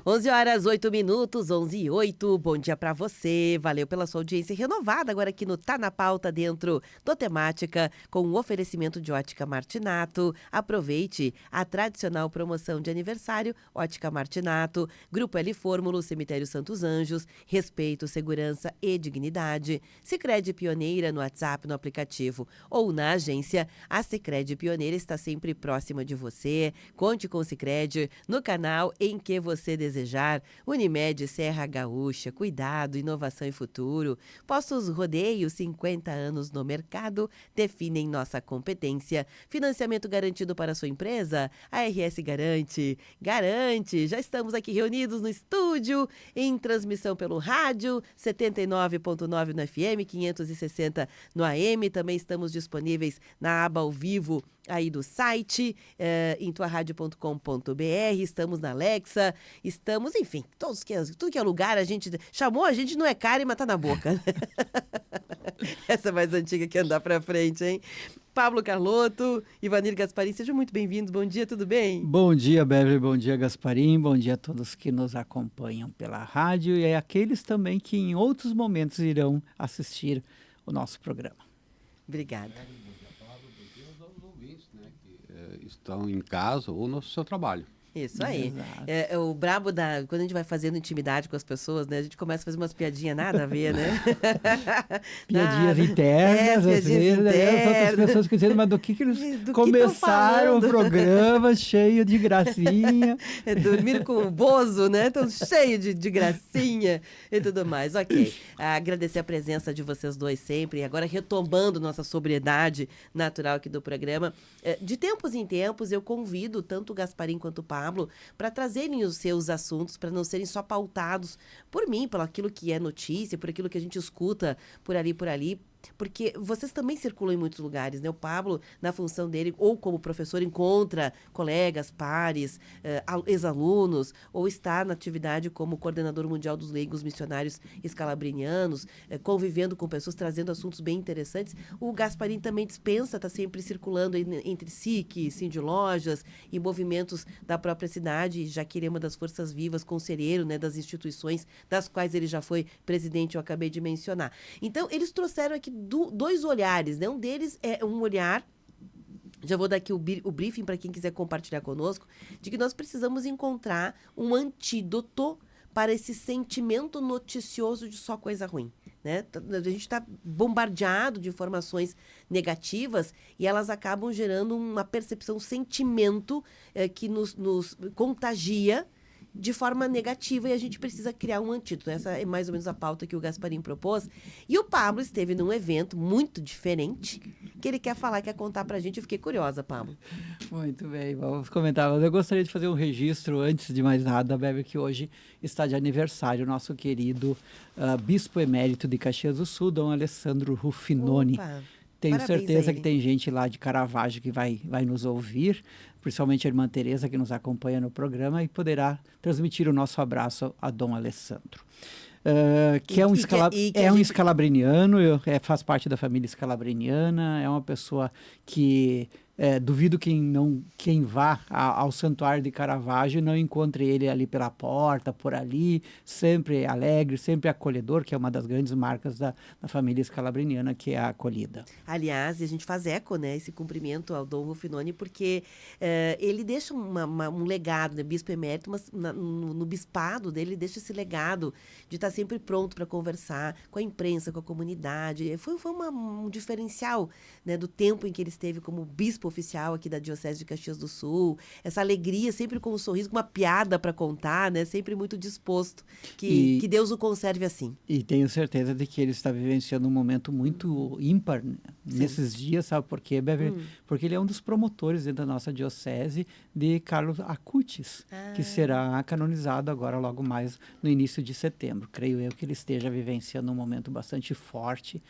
11 horas, 8 minutos, 11 e 8. Bom dia para você. Valeu pela sua audiência renovada agora aqui no Tá na Pauta, dentro do Temática, com um oferecimento de Ótica Martinato. Aproveite a tradicional promoção de aniversário Ótica Martinato, Grupo L Fórmulo, Cemitério Santos Anjos, respeito, segurança e dignidade. Sicredi Pioneira no WhatsApp, no aplicativo ou na agência. A Sicredi Pioneira está sempre próxima de você. Conte com o Sicredi no canal em que você desejar. Unimed Serra Gaúcha, cuidado, inovação e futuro. Postos Rodeio, 50 anos no mercado, definem nossa competência. Financiamento garantido para a sua empresa? A RS Garante. Garante! Já estamos aqui reunidos no estúdio, em transmissão pelo rádio, 79.9 no FM, 560 no AM. Também estamos disponíveis na aba ao vivo aí do site, em tuaradio.com.br, estamos na Alexa, estamos, enfim, tudo que é lugar, a gente chamou, a gente não é cara e mas tá na boca. Essa é mais antiga que andar pra frente, hein? Pablo Carlotto, Ivanir Gasparim, sejam muito bem-vindos, bom dia, tudo bem? Bom dia, Beverly, bom dia, Gasparim, bom dia a todos que nos acompanham pela rádio e aqueles também que em outros momentos irão assistir o nosso programa. Obrigada. Estão em casa ou no seu trabalho. Isso aí. É o brabo quando a gente vai fazendo intimidade com as pessoas, né? A gente começa a fazer umas piadinhas nada a ver, né? Piadinhas internas, às vezes, as outras pessoas ficam dizendo, mas do que eles começaram o programa cheio de gracinha. Dormir com o Bozo, né? Tão cheio de gracinha e tudo mais. Ok. Agradecer a presença de vocês dois sempre. Agora retomando nossa sobriedade natural aqui do programa. De tempos em tempos, eu convido tanto o Gasparim quanto o Pablo para trazerem os seus assuntos, para não serem só pautados por mim, pelo aquilo que é notícia, por aquilo que a gente escuta por ali, porque vocês também circulam em muitos lugares, né? O Pablo, na função dele, ou como professor, encontra colegas, pares, ex-alunos, ou está na atividade como coordenador mundial dos leigos missionários escalabrinianos, convivendo com pessoas, trazendo assuntos bem interessantes. O Gasparim também dispensa, está sempre circulando entre SIC, Cindy Lojas e movimentos da própria cidade, já que ele é uma das forças vivas, conselheiro, né, das instituições das quais ele já foi presidente, eu acabei de mencionar. Então, eles trouxeram aqui dois olhares, né? Um deles é um olhar, já vou dar aqui o briefing para quem quiser compartilhar conosco, de que nós precisamos encontrar um antídoto para esse sentimento noticioso de só coisa ruim, né? A gente está bombardeado de informações negativas e elas acabam gerando uma percepção, um sentimento que nos contagia de forma negativa, e a gente precisa criar um antídoto. Essa é mais ou menos a pauta que o Gasparim propôs. E o Pablo esteve num evento muito diferente, que ele quer contar pra gente. Eu fiquei curiosa, Pablo. Muito bem, vamos comentar. Eu gostaria de fazer um registro, antes de mais nada, Bebe, que hoje está de aniversário o nosso querido Bispo Emérito de Caxias do Sul, Dom Alessandro Rufinoni. Opa. Tenho Parabéns certeza que tem gente lá de Caravaggio que vai nos ouvir, principalmente a irmã Teresa, que nos acompanha no programa, e poderá transmitir o nosso abraço a Dom Alessandro. Que é um escalabriniano, faz parte da família escalabriniana, é uma pessoa que duvido quem vá ao Santuário de Caravaggio não encontre ele ali pela porta, por ali, sempre alegre, sempre acolhedor, que é uma das grandes marcas da família escalabriniana, que é a acolhida. Aliás, a gente faz eco, né, esse cumprimento ao Dom Rufinoni, porque ele deixa um legado, né, bispo emérito, mas no bispado dele, ele deixa esse legado de estar sempre pronto para conversar com a imprensa, com a comunidade. Foi um diferencial, né, do tempo em que ele esteve como bispo oficial aqui da Diocese de Caxias do Sul, essa alegria, sempre com um sorriso, com uma piada para contar, né, sempre muito disposto, que Deus o conserve assim. E tenho certeza de que ele está vivenciando um momento muito ímpar, né, nesses dias, sabe por quê, Beverly? Porque ele é um dos promotores dentro da nossa Diocese de Carlos Acutis, que será canonizado agora logo mais no início de setembro. Creio eu que ele esteja vivenciando um momento bastante forte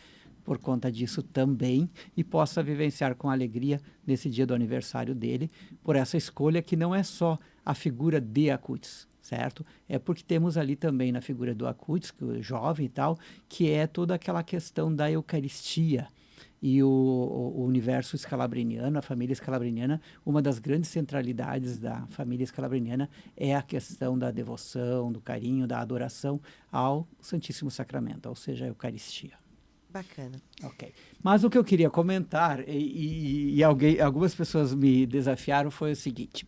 por conta disso também, e possa vivenciar com alegria nesse dia do aniversário dele, por essa escolha que não é só a figura de Acutis, certo? É porque temos ali também na figura do Acutis, que é jovem e tal, que é toda aquela questão da Eucaristia, E o universo escalabriniano, a família escalabriniana, uma das grandes centralidades da família escalabriniana é a questão da devoção, do carinho, da adoração ao Santíssimo Sacramento, ou seja, a Eucaristia. Bacana. Ok. Mas o que eu queria comentar, algumas pessoas me desafiaram, foi o seguinte.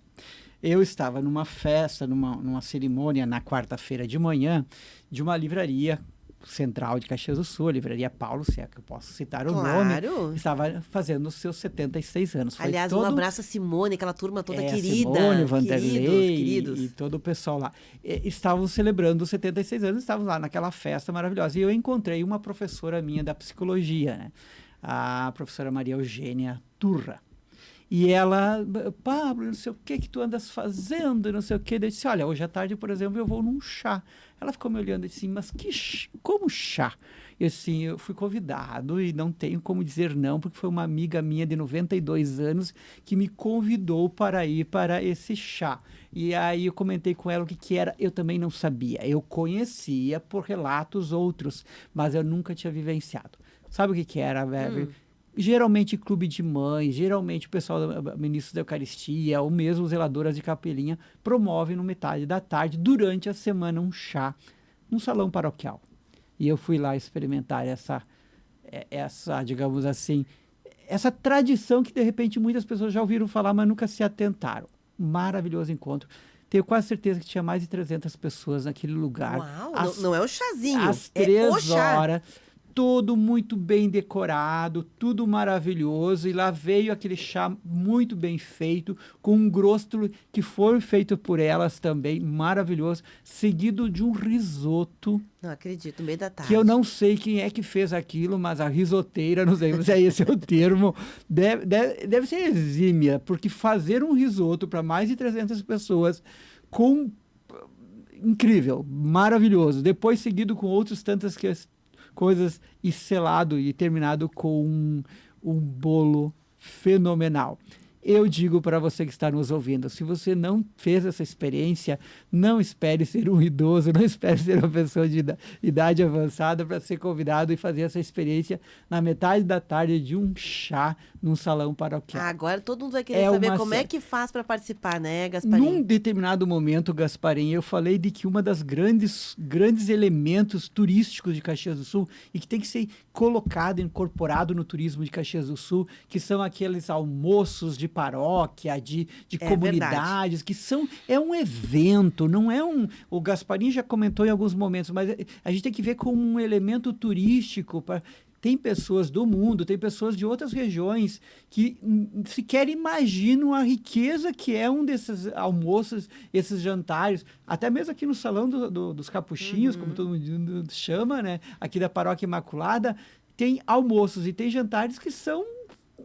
Eu estava numa festa, numa cerimônia na quarta-feira de manhã, de uma livraria central de Caxias do Sul, a Livraria Paulo, se é que eu posso citar o nome, estava fazendo os seus 76 anos. Aliás, um abraço a Simone, aquela turma toda querida. Simone, Vanderlei queridos. E todo o pessoal lá. Estavam celebrando os 76 anos, estavam lá naquela festa maravilhosa. E eu encontrei uma professora minha da psicologia, né? A professora Maria Eugênia Turra. E ela, Pablo, não sei o que tu andas fazendo, não sei o que. Eu disse, olha, hoje à tarde, por exemplo, eu vou num chá. Ela ficou me olhando e disse, mas como chá? E assim, eu fui convidado e não tenho como dizer não, porque foi uma amiga minha de 92 anos que me convidou para ir para esse chá. E aí eu comentei com ela o que era, eu também não sabia. Eu conhecia por relatos outros, mas eu nunca tinha vivenciado. Sabe o que era, Beverly? Geralmente clube de mães, geralmente o pessoal ministro da Eucaristia ou mesmo zeladoras de capelinha promovem no metade da tarde, durante a semana, um chá num salão paroquial. E eu fui lá experimentar essa, digamos assim, essa tradição que de repente muitas pessoas já ouviram falar, mas nunca se atentaram. Maravilhoso encontro. Tenho quase certeza que tinha mais de 300 pessoas naquele lugar. Uau, não é o chazinho, às é 3 o chá. horas. Tudo muito bem decorado, tudo maravilhoso. E lá veio aquele chá muito bem feito, com um grosso que foi feito por elas também, maravilhoso, seguido de um risoto. Não acredito, no meio da tarde. Que eu não sei quem é que fez aquilo, mas a risoteira, não sei se esse é o termo, deve ser exímia, porque fazer um risoto para mais de 300 pessoas incrível, maravilhoso. Depois seguido com outras tantas coisas e selado e terminado com um bolo fenomenal. Eu digo para você que está nos ouvindo, se você não fez essa experiência, não espere ser um idoso, não espere ser uma pessoa de idade avançada para ser convidado e fazer essa experiência na metade da tarde de um chá num salão paroquial. Agora todo mundo vai querer saber como é que faz para participar, né, Gasparim? Num determinado momento, Gasparim, eu falei de que uma das grandes elementos turísticos de Caxias do Sul e que tem que ser colocado, incorporado no turismo de Caxias do Sul, que são aqueles almoços de paróquia, de comunidades, verdade. É um evento, não é o Gasparim já comentou em alguns momentos, mas a gente tem que ver como um elemento turístico. Tem pessoas do mundo, tem pessoas de outras regiões que sequer imaginam a riqueza que é um desses almoços, esses jantares, até mesmo aqui no Salão dos Capuchinhos, como todo mundo chama, né? Aqui da Paróquia Imaculada, tem almoços e tem jantares que são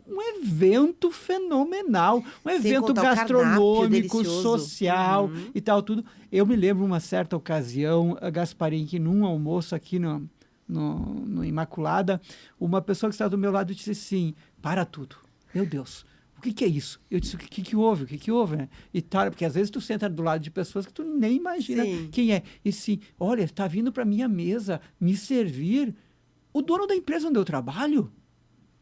um evento fenomenal, um evento gastronômico, social e tal, tudo. Eu me lembro uma certa ocasião, Gasparim, que num almoço aqui no Imaculada, uma pessoa que estava do meu lado disse assim, para tudo, meu Deus, o que é isso? Eu disse, o que houve? O que houve? Né? E tal, porque às vezes tu senta do lado de pessoas que tu nem imagina quem é. E sim, olha, está vindo para minha mesa me servir o dono da empresa onde eu trabalho.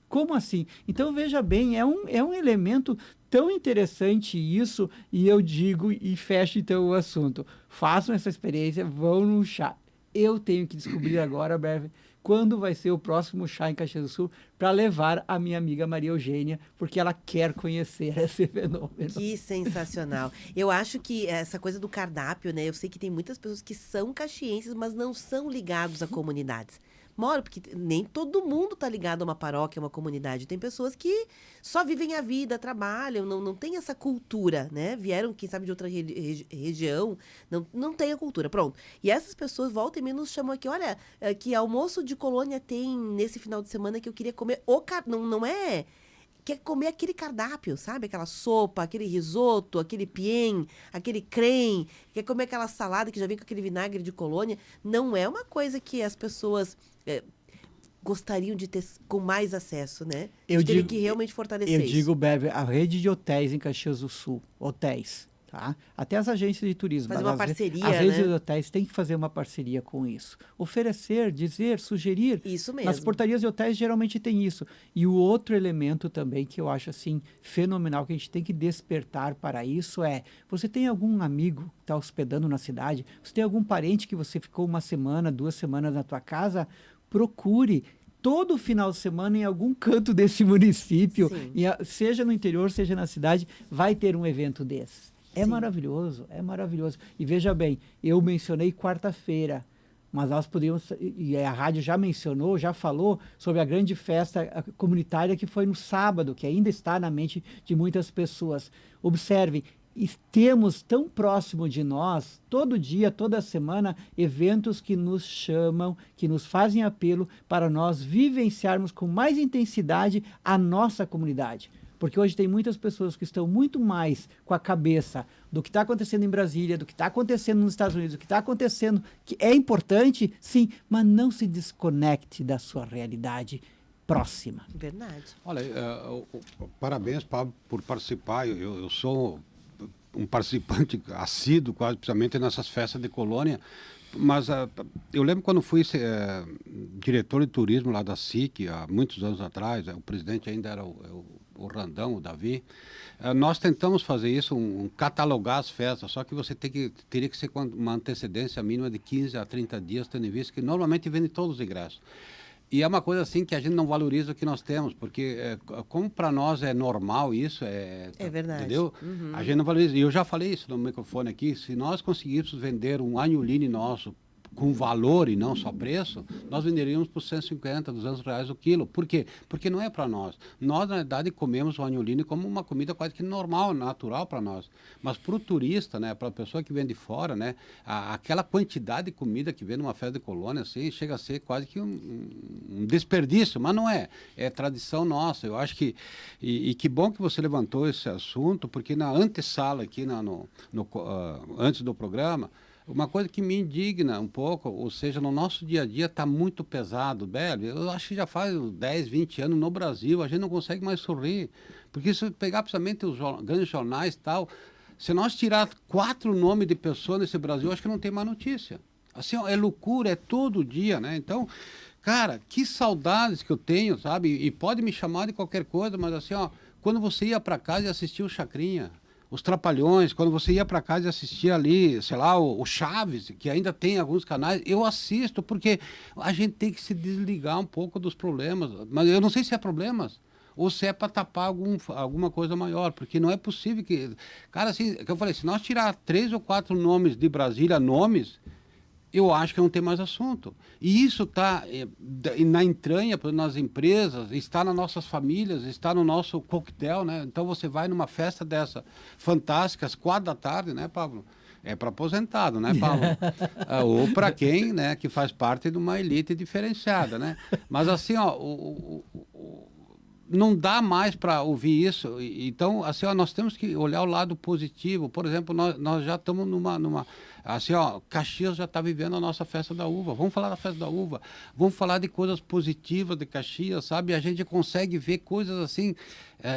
Como assim? Então, veja bem, é um elemento tão interessante isso, e eu digo e fecho então o assunto. Façam essa experiência, vão no chá. Eu tenho que descobrir agora, Beverly, quando vai ser o próximo chá em Caxias do Sul para levar a minha amiga Maria Eugênia, porque ela quer conhecer esse fenômeno. Que sensacional. Eu acho que essa coisa do cardápio, né? Eu sei que tem muitas pessoas que são caxienses, mas não são ligados a comunidades. Porque nem todo mundo está ligado a uma paróquia, a uma comunidade. Tem pessoas que só vivem a vida, trabalham, não tem essa cultura, né? Vieram, quem sabe, de outra região, não tem a cultura. Pronto. E essas pessoas voltam e meia nos chamam aqui, olha, que almoço de colônia tem nesse final de semana que eu queria comer. Não é... Quer comer aquele cardápio, sabe? Aquela sopa, aquele risoto, aquele piem, aquele creme. Quer comer aquela salada que já vem com aquele vinagre de colônia. Não é uma coisa que as pessoas gostariam de ter com mais acesso, né? Teria que realmente fortalecer isso. Eu digo, Bebe, a rede de hotéis em Caxias do Sul, hotéis, Tá? Até as agências de turismo. Fazer mas uma parceria, Às vezes né? os hotéis têm que fazer uma parceria com isso. Oferecer, dizer, sugerir. Isso Nas mesmo. portarias de hotéis geralmente tem isso. E o outro elemento também que eu acho assim fenomenal, que a gente tem que despertar para isso é, você tem algum amigo que está hospedando na cidade? Você tem algum parente que você ficou 1 semana, 2 semanas na tua casa? Procure todo final de semana em algum canto desse município, Sim. seja no interior, seja na cidade, vai ter um evento desse. É Sim. maravilhoso, é maravilhoso. E veja bem, eu mencionei quarta-feira, mas nós podíamos, e a rádio já mencionou, já falou sobre a grande festa comunitária que foi no sábado, que ainda está na mente de muitas pessoas. Observem, e temos tão próximo de nós, todo dia, toda semana, eventos que nos chamam, que nos fazem apelo para nós vivenciarmos com mais intensidade a nossa comunidade. Porque hoje tem muitas pessoas que estão muito mais com a cabeça do que está acontecendo em Brasília, do que está acontecendo nos Estados Unidos, do que está acontecendo, que é importante, sim, mas não se desconecte da sua realidade próxima. Verdade. Olha, parabéns, Pablo, por participar. Eu sou um participante assíduo, quase, principalmente nessas festas de colônia. Mas eu lembro quando fui diretor de turismo lá da SIC, há muitos anos atrás, o presidente ainda era o Randão, o Davi. Nós tentamos fazer isso, catalogar as festas, só que você teria que ser com uma antecedência mínima de 15 a 30 dias, tendo em vista que normalmente vende todos os ingressos. E é uma coisa assim que a gente não valoriza o que nós temos, porque como para nós é normal isso, É verdade. entendeu? Uhum. A gente não valoriza. E eu já falei isso no microfone aqui, se nós conseguíssemos vender um annuline nosso com valor e não só preço, nós venderíamos por 150, 200 reais o quilo. Por quê? Porque não é para nós. Nós, na verdade, comemos o annuline como uma comida quase que normal, natural para nós. Mas para o turista, né, para a pessoa que vem de fora, né, aquela quantidade de comida que vem numa festa de colônia, assim, chega a ser quase que um desperdício, mas não é. É tradição nossa. Eu acho que... E que bom que você levantou esse assunto, porque na antessala aqui, antes do programa, uma coisa que me indigna um pouco, ou seja, no nosso dia a dia está muito pesado, velho. Eu acho que já faz 10, 20 anos no Brasil, a gente não consegue mais sorrir. Porque se pegar principalmente os grandes jornais e tal, se nós tirar 4 nomes de pessoas nesse Brasil, acho que não tem mais notícia. Assim, ó, é loucura, é todo dia, né? Então, cara, que saudades que eu tenho, sabe? E pode me chamar de qualquer coisa, mas assim, ó, quando você ia para casa e assistia o Chacrinha, os Trapalhões, quando você ia para casa e assistia ali, sei lá, o Chaves, que ainda tem alguns canais, eu assisto, porque a gente tem que se desligar um pouco dos problemas. Mas eu não sei se é problemas ou se é para tapar alguma coisa maior, porque não é possível que... Cara, assim, que eu falei, se nós tirar 3 ou 4 nomes de Brasília, eu acho que não tem mais assunto. E isso está na entranha nas empresas, está nas nossas famílias, está no nosso coquetel, né? Então você vai numa festa dessa, fantástica, às 4 da tarde, né, Pablo? É para aposentado, né, Pablo? Ou para quem, né, que faz parte de uma elite diferenciada, né? Mas assim, ó, não dá mais para ouvir isso. Então, assim, ó, nós temos que olhar o lado positivo. Por exemplo, nós já estamos numa assim, ó, Caxias já está vivendo a nossa festa da uva. Vamos falar da festa da uva. Vamos falar de coisas positivas de Caxias, sabe? A gente consegue ver coisas assim.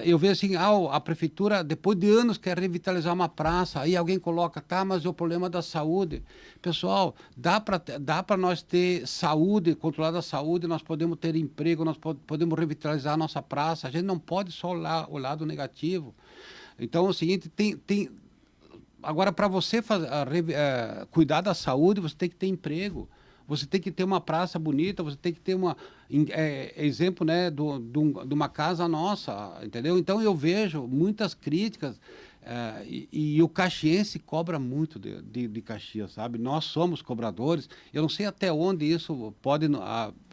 Eu vejo assim, a prefeitura, depois de anos, quer revitalizar uma praça. Aí alguém coloca, tá, mas é o problema da saúde. Pessoal, dá para nós ter saúde, controlar a saúde, nós podemos ter emprego, nós podemos revitalizar a nossa praça. A gente não pode só olhar o lado negativo. Então, é o seguinte, agora, para você cuidar da saúde, você tem que ter emprego. Você tem que ter uma praça bonita, você tem que ter exemplo, né, de uma casa nossa, entendeu? Então, eu vejo muitas críticas e o caxiense cobra muito de Caxias, sabe? Nós somos cobradores. Eu não sei até onde isso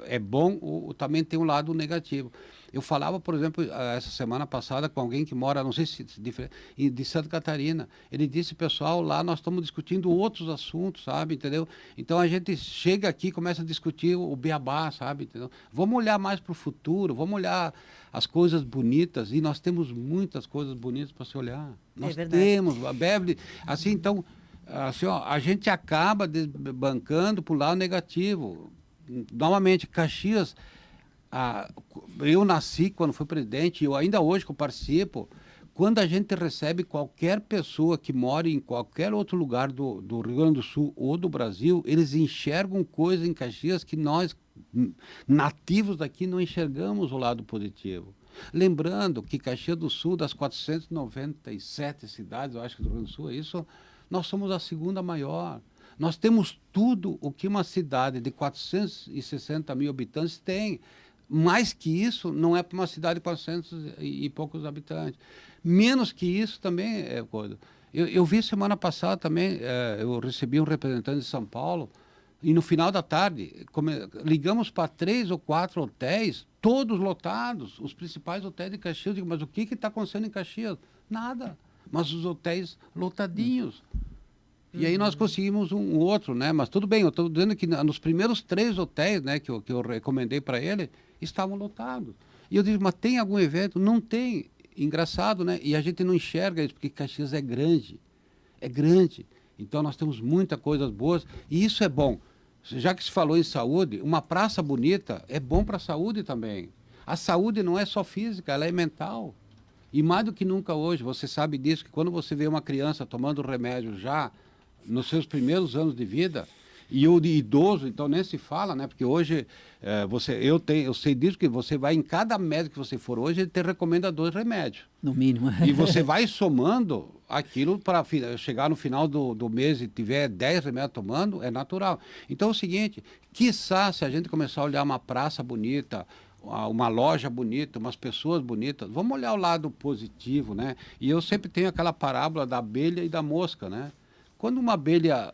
é bom ou também tem um lado negativo. Eu falava, por exemplo, essa semana passada com alguém que mora, não sei se de Santa Catarina. Ele disse, pessoal, lá nós estamos discutindo outros assuntos, sabe, entendeu? Então a gente chega aqui e começa a discutir o beabá, sabe, entendeu? Vamos olhar mais para o futuro, vamos olhar as coisas bonitas, e nós temos muitas coisas bonitas para se olhar. Nós temos, a Beverly, assim, então, assim, ó, a gente acaba bancando para o lado negativo. Novamente, Caxias... eu nasci quando fui presidente, e eu ainda hoje que eu participo, quando a gente recebe qualquer pessoa que mora em qualquer outro lugar do Rio Grande do Sul ou do Brasil, eles enxergam coisas em Caxias que nós, nativos daqui, não enxergamos o lado positivo. Lembrando que Caxias do Sul, das 497 cidades, eu acho que do Rio Grande do Sul, é isso, nós somos a segunda maior. Nós temos tudo o que uma cidade de 460 mil habitantes tem. Mais que isso, não é para uma cidade de 400 e poucos habitantes. Menos que isso também é coisa. Eu vi semana passada também, eu recebi um representante de São Paulo, e no final da tarde, ligamos para 3 ou 4 hotéis, todos lotados, os principais hotéis de Caxias. Eu digo, mas o que está acontecendo em Caxias? Nada. Mas os hotéis lotadinhos. E aí nós conseguimos um outro, né? Mas tudo bem, eu estou dizendo que nos primeiros 3 hotéis, né, que eu recomendei para ele, estavam lotados. E eu digo, mas tem algum evento? Não tem. Engraçado, né? E a gente não enxerga isso, porque Caxias é grande. É grande. Então nós temos muitas coisas boas, e isso é bom. Já que se falou em saúde, uma praça bonita é bom para a saúde também. A saúde não é só física, ela é mental. E mais do que nunca hoje, você sabe disso, que quando você vê uma criança tomando remédio já nos seus primeiros anos de vida, e o de idoso, então nem se fala, né? Porque hoje eu sei disso, que você vai em cada médico que você for hoje, ele te recomenda 2 remédios. No mínimo. E você vai somando aquilo para chegar no final do mês e tiver 10 remédios tomando, é natural. Então é o seguinte, quiçá se a gente começar a olhar uma praça bonita, uma loja bonita, umas pessoas bonitas, vamos olhar o lado positivo, né? E eu sempre tenho aquela parábola da abelha e da mosca, né? Quando uma abelha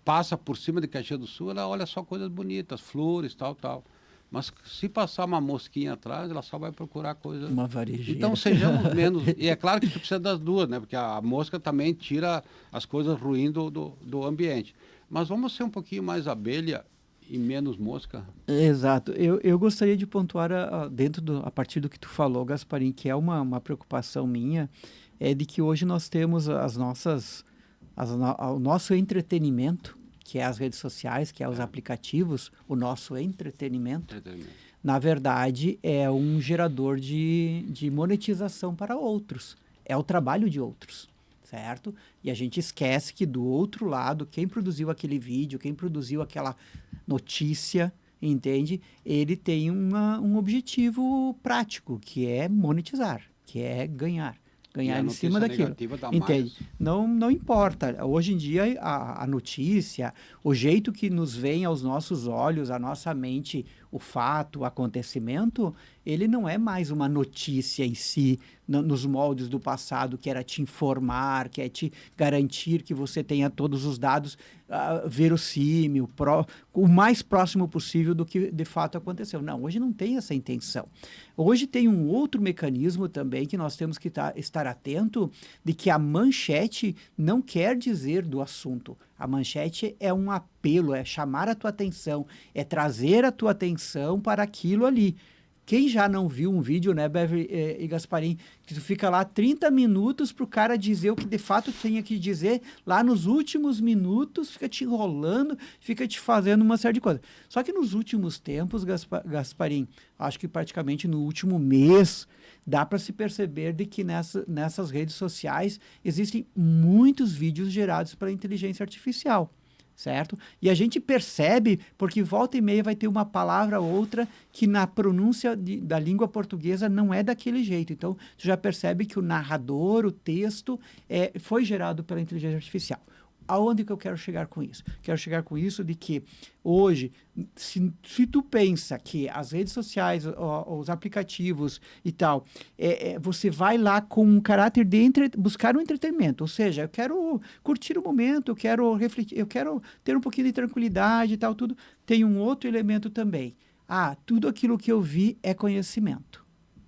passa por cima de Caxias do Sul, ela olha só coisas bonitas, flores, tal. Mas se passar uma mosquinha atrás, ela só vai procurar coisas... Uma varejeira. Então, sejamos menos... E é claro que tu precisa das duas, né? Porque a mosca também tira as coisas ruins do ambiente. Mas vamos ser um pouquinho mais abelha e menos mosca. Exato. Eu gostaria de pontuar, a partir do que tu falou, Gasparim, que é uma preocupação minha, é de que hoje nós temos o nosso entretenimento, que é as redes sociais, que é os aplicativos, o nosso entretenimento, na verdade, é um gerador de monetização para outros. É o trabalho de outros, certo? E a gente esquece que do outro lado, quem produziu aquele vídeo, quem produziu aquela notícia, entende? Ele tem um objetivo prático, que é monetizar, que é ganhar em cima daquilo, entende? Não importa. Hoje em dia, a notícia, o jeito que nos vem aos nossos olhos, à nossa mente, o fato, o acontecimento, ele não é mais uma notícia em si, nos moldes do passado, que era te informar, que é te garantir que você tenha todos os dados verossímil, o mais próximo possível do que de fato aconteceu. Não, hoje não tem essa intenção. Hoje tem um outro mecanismo também que nós temos que estar atento, de que a manchete não quer dizer do assunto. A manchete é um apelo, é chamar a tua atenção, é trazer a tua atenção para aquilo ali. Quem já não viu um vídeo, né, Beverly e Gasparim, que tu fica lá 30 minutos para o cara dizer o que de fato tinha que dizer, lá nos últimos minutos, fica te enrolando, fica te fazendo uma série de coisas. Só que nos últimos tempos, Gasparim, acho que praticamente no último mês, dá para se perceber de que nessas redes sociais existem muitos vídeos gerados pela inteligência artificial. Certo? E a gente percebe, porque volta e meia vai ter uma palavra ou outra que na pronúncia da língua portuguesa não é daquele jeito. Então, tu já percebe que o narrador, o texto, foi gerado pela inteligência artificial. Aonde que eu quero chegar com isso? Quero chegar com isso de que hoje, se tu pensa que as redes sociais, os aplicativos e tal, você vai lá com um caráter de buscar um entretenimento, ou seja, eu quero curtir o momento, eu quero refletir, eu quero ter um pouquinho de tranquilidade e tal, tudo. Tem um outro elemento também. Tudo aquilo que eu vi é conhecimento.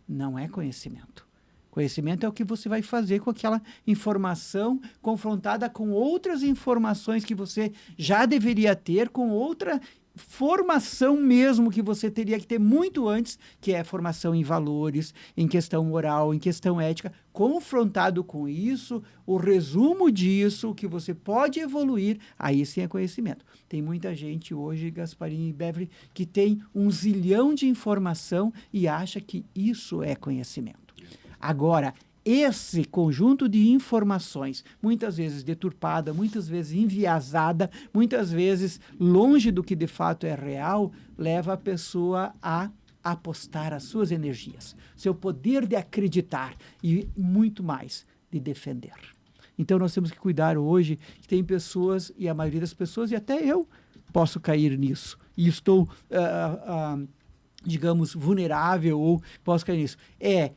Não é conhecimento. Conhecimento é o que você vai fazer com aquela informação confrontada com outras informações que você já deveria ter, com outra formação mesmo que você teria que ter muito antes, que é formação em valores, em questão moral, em questão ética. Confrontado com isso, o resumo disso, que você pode evoluir, aí sim é conhecimento. Tem muita gente hoje, Gasparim e Beverly, que tem 1 zilhão de informação e acha que isso é conhecimento. Agora, esse conjunto de informações, muitas vezes deturpada, muitas vezes enviesada, muitas vezes longe do que de fato é real, leva a pessoa a apostar as suas energias, seu poder de acreditar e muito mais de defender. Então nós temos que cuidar hoje que tem pessoas, e a maioria das pessoas, e até eu posso cair nisso, e estou, digamos, vulnerável ou posso cair nisso, é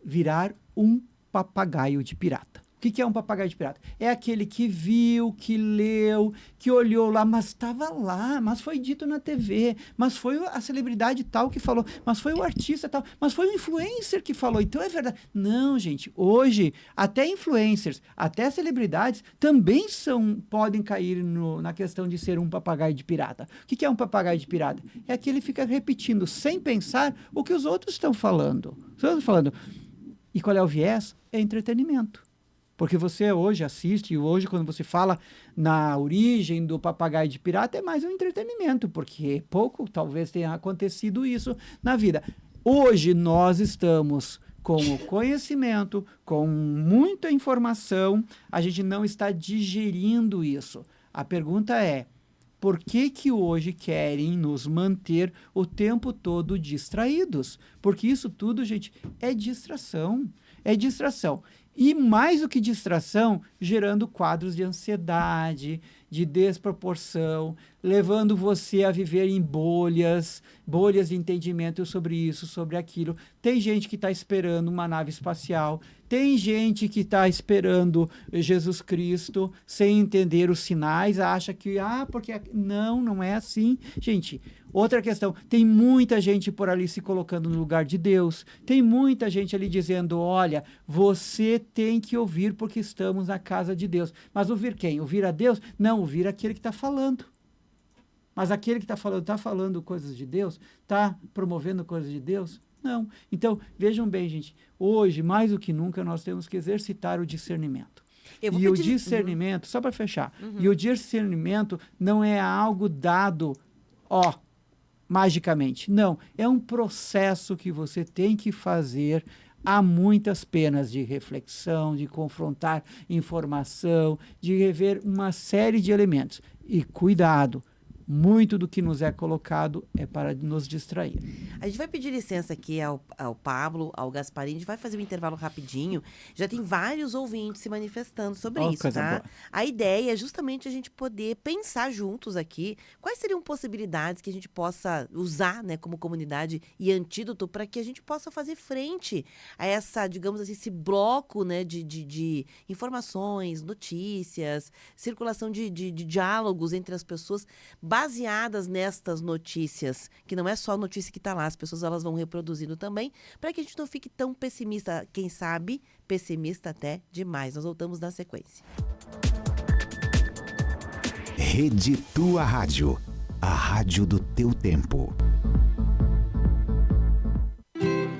virar um papagaio de pirata. O que é um papagaio de pirata? É aquele que viu, que leu, que olhou lá, mas estava lá, mas foi dito na TV, mas foi a celebridade tal que falou, mas foi o artista tal, mas foi o influencer que falou, então é verdade. Não, gente, hoje até influencers, até celebridades também podem cair na questão de ser um papagaio de pirata. O que é um papagaio de pirata? É aquele que fica repetindo sem pensar o que os outros estão falando. E qual é o viés? É entretenimento. Porque você hoje assiste, e hoje quando você fala na origem do papagaio de pirata, é mais um entretenimento, porque pouco talvez tenha acontecido isso na vida. Hoje nós estamos com o conhecimento, com muita informação, a gente não está digerindo isso. A pergunta é, por que hoje querem nos manter o tempo todo distraídos? Porque isso tudo, gente, é distração. É distração. E mais do que distração, gerando quadros de ansiedade, de desproporção, levando você a viver em bolhas de entendimento sobre isso, sobre aquilo. Tem gente que está esperando uma nave espacial, tem gente que está esperando Jesus Cristo sem entender os sinais, acha que, porque... Não é assim. Gente, outra questão, tem muita gente por ali se colocando no lugar de Deus, tem muita gente ali dizendo, olha, você tem que ouvir porque estamos na casa de Deus. Mas ouvir quem? Ouvir a Deus? Não, ouvir aquele que está falando. Mas aquele que está falando coisas de Deus? Está promovendo coisas de Deus? Não. Então, vejam bem, gente, hoje, mais do que nunca, nós temos que exercitar o discernimento. E o discernimento, só para fechar, e o discernimento não é algo dado, magicamente. Não, é um processo que você tem que fazer. Há muitas penas de reflexão, de confrontar informação, de rever uma série de elementos. E cuidado, muito do que nos é colocado é para nos distrair. A gente vai pedir licença aqui ao Pablo, ao Gasparini, a gente vai fazer um intervalo rapidinho. Já tem vários ouvintes se manifestando sobre isso, tá? Boa. A ideia é justamente a gente poder pensar juntos aqui quais seriam possibilidades que a gente possa usar, né, como comunidade e antídoto para que a gente possa fazer frente a essa, digamos assim, esse bloco, né, de informações, notícias, circulação de diálogos entre as pessoas baseadas nestas notícias, que não é só a notícia que está lá, as pessoas elas vão reproduzindo também, para que a gente não fique tão pessimista, quem sabe, pessimista até demais. Nós voltamos na sequência. Rede Tua Rádio, a rádio do teu tempo.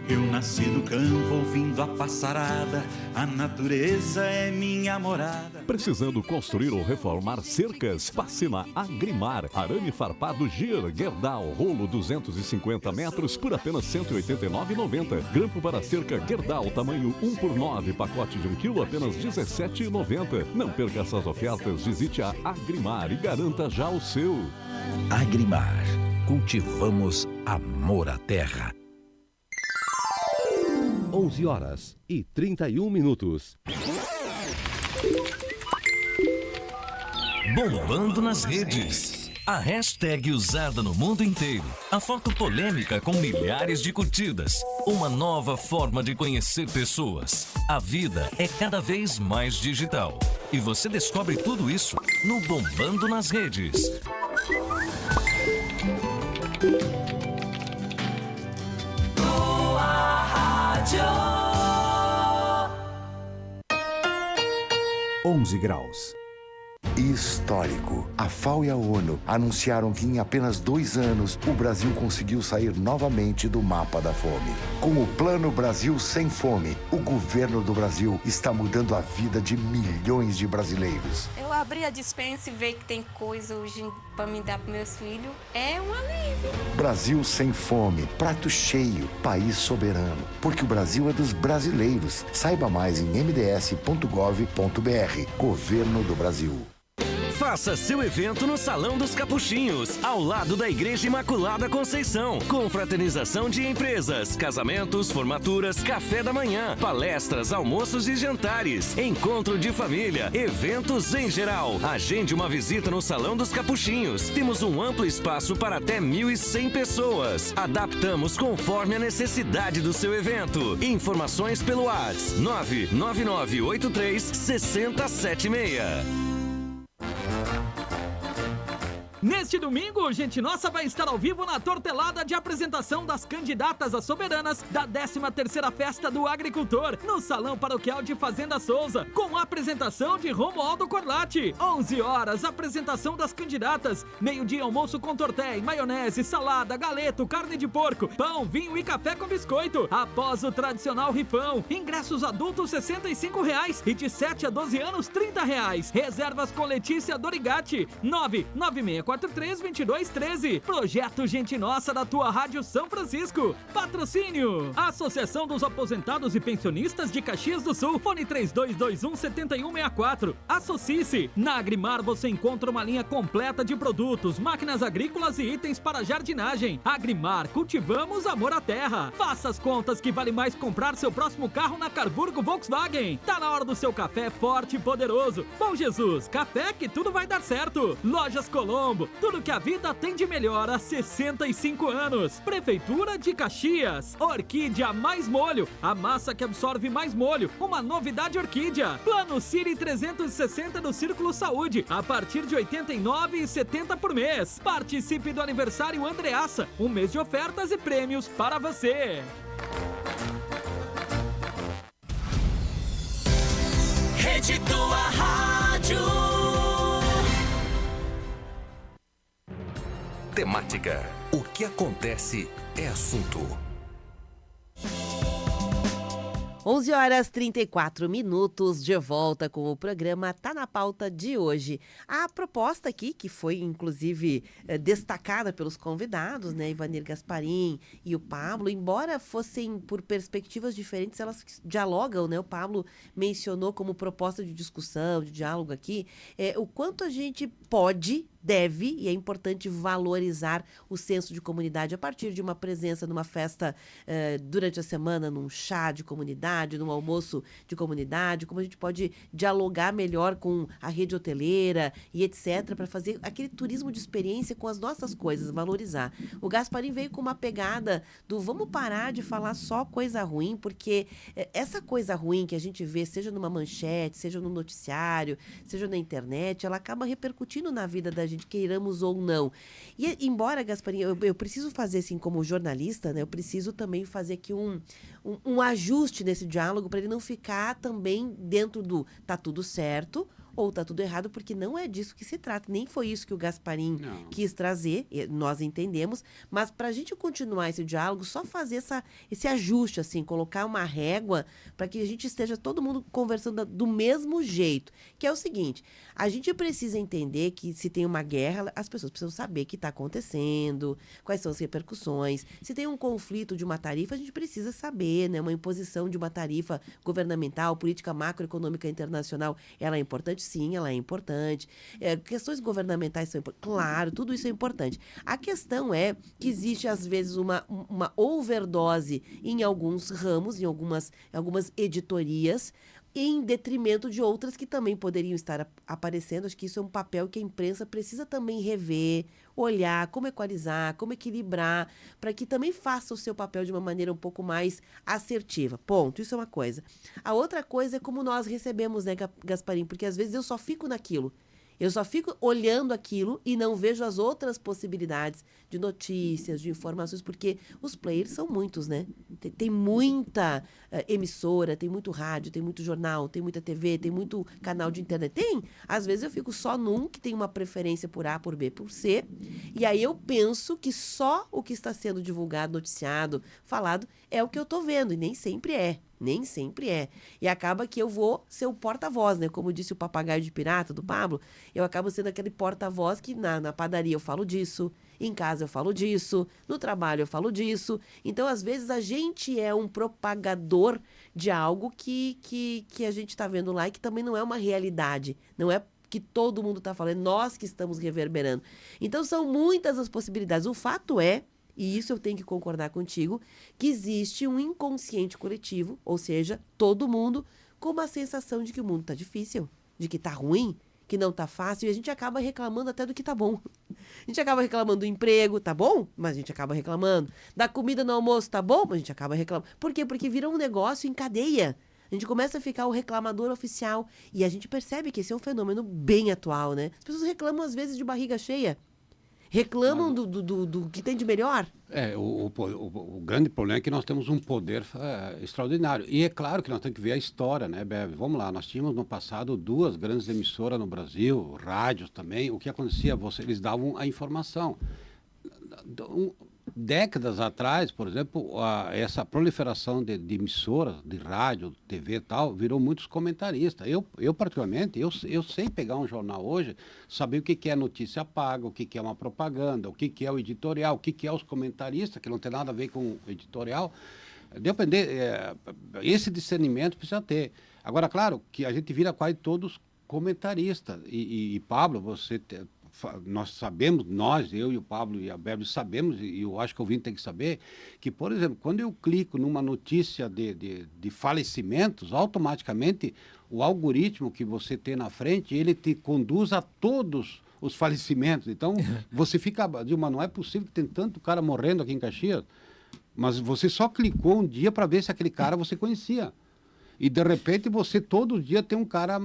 Eu nasci no campo ouvindo a passarada, a natureza é minha morada. Precisando construir ou reformar cercas? Passe na Agrimar. Arame farpado Gir, Gerdau, rolo 250 metros por apenas R$ 189,90. Grampo para cerca Gerdau, tamanho 1x9, pacote de 1 kg, apenas R$ 17,90. Não perca essas ofertas, visite a Agrimar e garanta já o seu. Agrimar, cultivamos amor à terra. 11h31. Bombando nas redes. A hashtag usada no mundo inteiro. A foto polêmica com milhares de curtidas. Uma nova forma de conhecer pessoas. A vida é cada vez mais digital. E você descobre tudo isso no Bombando nas Redes. Boa Rádio. 11 graus. histórico. A FAO e a ONU anunciaram que em apenas 2 anos o Brasil conseguiu sair novamente do mapa da fome. Com o Plano Brasil Sem Fome, o governo do Brasil está mudando a vida de milhões de brasileiros. Eu abri a despensa e ver que tem coisa hoje para me dar para meus filhos é um alívio. Brasil Sem Fome, prato cheio, país soberano. Porque o Brasil é dos brasileiros. Saiba mais em mds.gov.br. Governo do Brasil. Faça seu evento no Salão dos Capuchinhos, ao lado da Igreja Imaculada Conceição. Confraternização de empresas, casamentos, formaturas, café da manhã, palestras, almoços e jantares, encontro de família, eventos em geral. Agende uma visita no Salão dos Capuchinhos. Temos um amplo espaço para até 1.100 pessoas. Adaptamos conforme a necessidade do seu evento. Informações pelo WhatsApp 999836076. Neste domingo, Gente Nossa vai estar ao vivo na tortelada de apresentação das candidatas a soberanas da 13ª Festa do Agricultor, no Salão Paroquial de Fazenda Souza, com a apresentação de Romualdo Corlatti. 11 horas, apresentação das candidatas. Meio-dia, almoço com torté, maionese, salada, galeto, carne de porco, pão, vinho e café com biscoito. Após o tradicional rifão, ingressos adultos R$ 65 e de 7 a 12 anos R$ 30. Reservas com Letícia Dorigatti, 99643-2213. Projeto Gente Nossa da tua Rádio São Francisco. Patrocínio: Associação dos Aposentados e Pensionistas de Caxias do Sul. Fone 3221-7164. Associe-se. Na Agrimar você encontra uma linha completa de produtos, máquinas agrícolas e itens para jardinagem. Agrimar, cultivamos amor à terra. Faça as contas que vale mais comprar seu próximo carro na Carburgo Volkswagen. Tá na hora do seu café forte e poderoso. Bom Jesus, café que tudo vai dar certo. Lojas Colombo, tudo que a vida tem de melhor há 65 anos. Prefeitura de Caxias. Orquídea Mais Molho, a massa que absorve mais molho. Uma novidade Orquídea. Plano Siri 360 do Círculo Saúde, a partir de R$ 89,70 por mês. Participe do aniversário Andreaça, um mês de ofertas e prêmios para você. Rede Tua Rádio. Temática. O que acontece é assunto. 11 horas 34 minutos, de volta com o programa Tá na Pauta de hoje. A proposta aqui, que foi inclusive destacada pelos convidados, né, Ivanir Gasparim e o Pablo, embora fossem por perspectivas diferentes, elas dialogam, né? O Pablo mencionou como proposta de discussão, de diálogo aqui, o quanto a gente pode, deve, e é importante valorizar o senso de comunidade a partir de uma presença numa festa durante a semana, num chá de comunidade, num almoço de comunidade, como a gente pode dialogar melhor com a rede hoteleira e etc, para fazer aquele turismo de experiência com as nossas coisas, valorizar. O Gasparim veio com uma pegada do vamos parar de falar só coisa ruim, porque essa coisa ruim que a gente vê, seja numa manchete, seja no noticiário, seja na internet, ela acaba repercutindo na vida da gente, queiramos ou não. E embora, Gasparim, eu preciso fazer assim como jornalista, né, eu preciso também fazer aqui um ajuste nesse diálogo para ele não ficar também dentro do tá tudo certo ou tá tudo errado, porque não é disso que se trata. Nem foi isso que o Gasparim quis trazer, nós entendemos, mas para a gente continuar esse diálogo, só fazer esse ajuste, assim, colocar uma régua para que a gente esteja todo mundo conversando do mesmo jeito, que é o seguinte: a gente precisa entender que se tem uma guerra, as pessoas precisam saber o que está acontecendo, quais são as repercussões. Se tem um conflito de uma tarifa, a gente precisa saber, né? Uma imposição de uma tarifa governamental, política macroeconômica internacional, ela é importante? Sim, ela é importante. Questões governamentais são importantes. Claro, tudo isso é importante. A questão é que existe, às vezes, uma overdose em alguns ramos, em algumas editorias, em detrimento de outras que também poderiam estar aparecendo. Acho que isso é um papel que a imprensa precisa também rever, olhar, como equalizar, como equilibrar, para que também faça o seu papel de uma maneira um pouco mais assertiva. Ponto. Isso é uma coisa. A outra coisa é como nós recebemos, né, Gasparim? Porque às vezes eu só fico naquilo. Eu só fico olhando aquilo e não vejo as outras possibilidades de notícias, de informações, porque os players são muitos, né? Tem muita emissora, tem muito rádio, tem muito jornal, tem muita TV, tem muito canal de internet. Às vezes eu fico só num que tem uma preferência por A, por B, por C, e aí eu penso que só o que está sendo divulgado, noticiado, falado, é o que eu tô vendo, e nem sempre é. Nem sempre é. E acaba que eu vou ser o porta-voz, né? Como disse o papagaio de pirata do Pablo, eu acabo sendo aquele porta-voz que na padaria eu falo disso, em casa eu falo disso, no trabalho eu falo disso. Então, às vezes, a gente é um propagador de algo que a gente está vendo lá e que também não é uma realidade. Não é que todo mundo está falando, nós que estamos reverberando. Então, são muitas as possibilidades. O fato é, e isso eu tenho que concordar contigo, que existe um inconsciente coletivo, ou seja, todo mundo com uma sensação de que o mundo está difícil, de que está ruim, que não está fácil, e a gente acaba reclamando até do que está bom. A gente acaba reclamando do emprego, tá bom? Mas a gente acaba reclamando. Da comida no almoço, tá bom? Mas a gente acaba reclamando. Por quê? Porque vira um negócio em cadeia. A gente começa a ficar o reclamador oficial. E a gente percebe que esse é um fenômeno bem atual, né? As pessoas reclamam, às vezes, de barriga cheia. Reclamam do que tem de melhor. O grande problema é que nós temos um poder extraordinário. E é claro que nós temos que ver a história, né, Bebe? Vamos lá, nós tínhamos no passado 2 grandes emissoras no Brasil, rádios também. O que acontecia? Eles davam a informação. Décadas atrás, por exemplo, essa proliferação de emissoras, de rádio, TV e tal, virou muitos comentaristas. Eu particularmente, eu sei pegar um jornal hoje, saber o que é notícia paga, o que é uma propaganda, o que é o editorial, o que é os comentaristas, que não tem nada a ver com o editorial. Esse discernimento precisa ter. Agora, claro, que a gente vira quase todos comentaristas. E Pablo, nós sabemos, eu e o Pablo e a Bebe sabemos, e eu acho que o ouvinte tem que saber, que, por exemplo, quando eu clico numa notícia de falecimentos, automaticamente o algoritmo que você tem na frente, ele te conduz a todos os falecimentos. Então, você fica, Dilma, não é possível que tem tanto cara morrendo aqui em Caxias, mas você só clicou um dia para ver se aquele cara você conhecia. E, de repente, você todo dia tem um cara...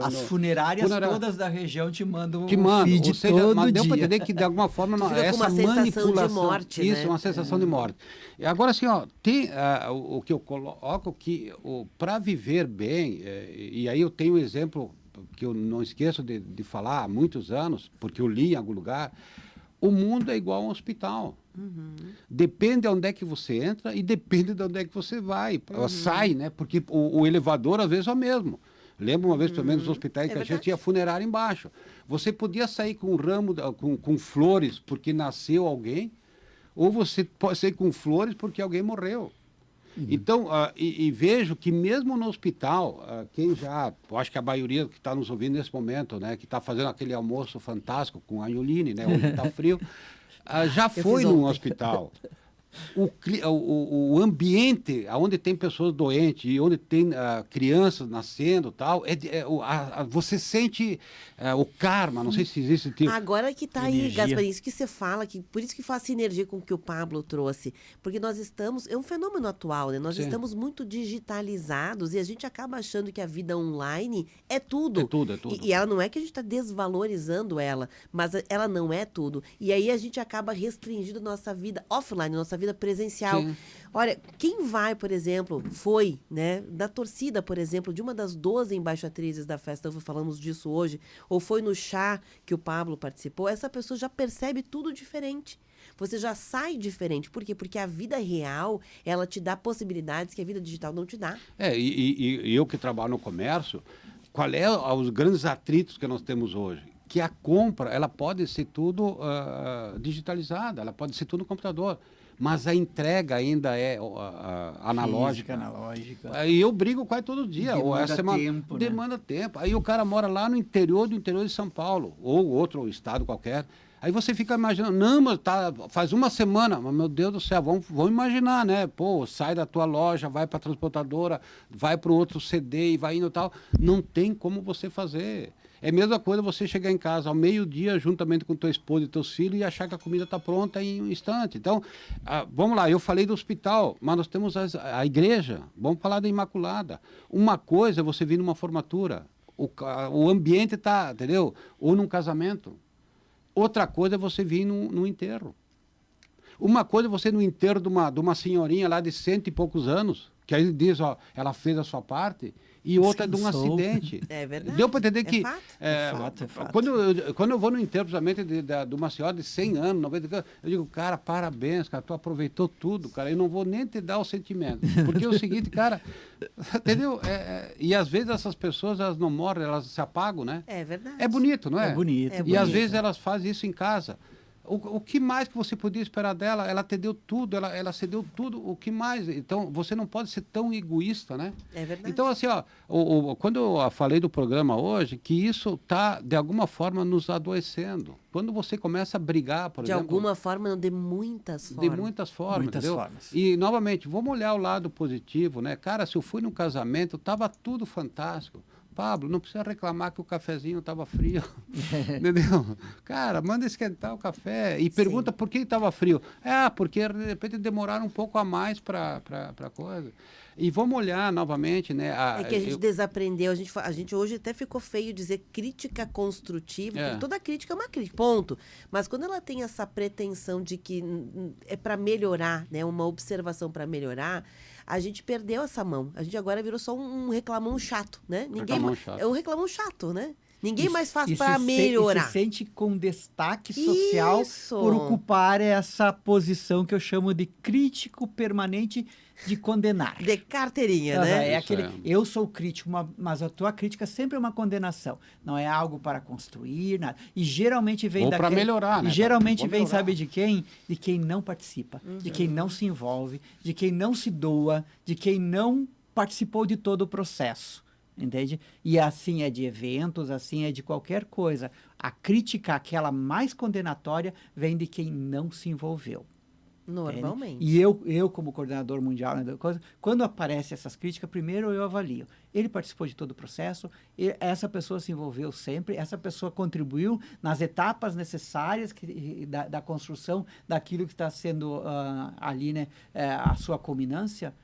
As funerárias todas da região te mandam feed ou seja, todo mas deu dia. para entender que, de alguma forma, essa uma sensação de morte, isso, né? uma sensação de morte. E agora, assim, tem o que eu coloco que, para viver bem, e aí eu tenho um exemplo que eu não esqueço de falar há muitos anos, porque eu li em algum lugar, o mundo é igual a um hospital. Uhum. Depende de onde é que você entra e depende de onde é que você vai. Sai, né? Porque o elevador, às vezes, é o mesmo. Lembro uma vez, pelo menos, nos hospitais que a gente tinha funerária embaixo. Você podia sair com um ramo, com flores porque nasceu alguém, ou você pode sair com flores porque alguém morreu. Uhum. Então, e vejo que mesmo no hospital, eu acho que a maioria que está nos ouvindo nesse momento, né, que está fazendo aquele almoço fantástico com a Anholine, né, onde está frio, já foi num hospital. O ambiente onde tem pessoas doentes e onde tem crianças nascendo tal, você sente o karma, não sei se existe tipo. Agora que está aí, Gaspar, isso que você fala, por isso que faz sinergia com o que o Pablo trouxe, porque nós estamos, é um fenômeno atual, né? Nós estamos muito digitalizados e a gente acaba achando que a vida online é tudo. É tudo. E ela não é que a gente está desvalorizando ela, mas ela não é tudo. E aí a gente acaba restringindo nossa vida offline, nossa vida presencial. Sim. Olha, quem vai, por exemplo, foi, né, da torcida, por exemplo, de uma das 12 embaixatrizes da Festa Uva, falamos disso hoje, ou foi no chá que o Pablo participou, essa pessoa já percebe tudo diferente. Você já sai diferente. Por quê? Porque a vida real, ela te dá possibilidades que a vida digital não te dá. E eu que trabalho no comércio, qual é os grandes atritos que nós temos hoje? Que a compra, ela pode ser tudo digitalizada, ela pode ser tudo no computador. Mas a entrega ainda é analógica. E eu brigo quase todo dia. Demanda tempo. Aí o cara mora lá no interior do interior de São Paulo, ou outro estado qualquer. Aí você fica imaginando, não, mas faz uma semana, mas meu Deus do céu, vamos imaginar, né? Pô, sai da tua loja, vai para a transportadora, vai para o outro CD e vai indo e tal. Não tem como você fazer. É a mesma coisa você chegar em casa ao meio-dia, juntamente com tua esposa e teus filhos, e achar que a comida está pronta em um instante. Então, vamos lá, eu falei do hospital, mas nós temos a igreja. Vamos falar da Imaculada. Uma coisa é você vir numa formatura, o ambiente está, entendeu? Ou num casamento. Outra coisa é você vir num enterro. Uma coisa é você no enterro de uma senhorinha lá de 100 e poucos anos, que aí diz, ó, ela fez a sua parte, e outra é de um acidente. É verdade. Deu para entender É que... fato. É fato. Quando eu vou no enterro, principalmente de uma senhora de 100 anos, 90 anos, eu digo, cara, parabéns, cara, tu aproveitou tudo, cara, eu não vou nem te dar o sentimento. Porque é o seguinte, cara, entendeu? E às vezes essas pessoas, elas não morrem, elas se apagam, né? É verdade. É bonito, não é? É bonito. E às vezes elas fazem isso em casa. O que mais que você podia esperar dela? Ela te deu tudo, ela cedeu tudo. O que mais? Então, você não pode ser tão egoísta, né? É verdade. Então, assim, ó, quando eu falei do programa hoje, que isso está, de alguma forma, nos adoecendo. Quando você começa a brigar, por exemplo... De alguma forma, não, de muitas formas. De muitas formas, Muitas entendeu? formas. E, novamente, vamos olhar o lado positivo, né? Cara, se eu fui num casamento, estava tudo fantástico. Pablo, não precisa reclamar que o cafezinho estava frio, entendeu? Cara, manda esquentar o café e pergunta por que estava frio. Porque de repente demoraram um pouco a mais para coisa. E vamos olhar novamente, né? É que a gente desaprendeu, a gente hoje até ficou feio dizer crítica construtiva, porque toda crítica é uma crítica, ponto. Mas quando ela tem essa pretensão de que é para melhorar, né? Uma observação para melhorar, a gente perdeu essa mão. A gente agora virou só um reclamão chato, né? É um reclamão chato, né? Ninguém mais faz para melhorar. E se sente com destaque social por ocupar essa posição que eu chamo de crítico permanente de condenar. De carteirinha, né? É aquele, eu sou crítico, mas a tua crítica sempre é uma condenação. Não é algo para construir, nada. E geralmente vem para melhorar, né? E geralmente vem, sabe de quem? De quem não participa, de quem não se envolve, de quem não se doa, de quem não participou de todo o processo. Entende? E assim é de eventos, assim é de qualquer coisa. A crítica, aquela mais condenatória, vem de quem não se envolveu. Normalmente. E eu como coordenador mundial, né, quando aparecem essas críticas, primeiro eu avalio. Ele participou de todo o processo, essa pessoa se envolveu sempre, essa pessoa contribuiu nas etapas necessárias da construção daquilo que está sendo ali, né, a sua culminância.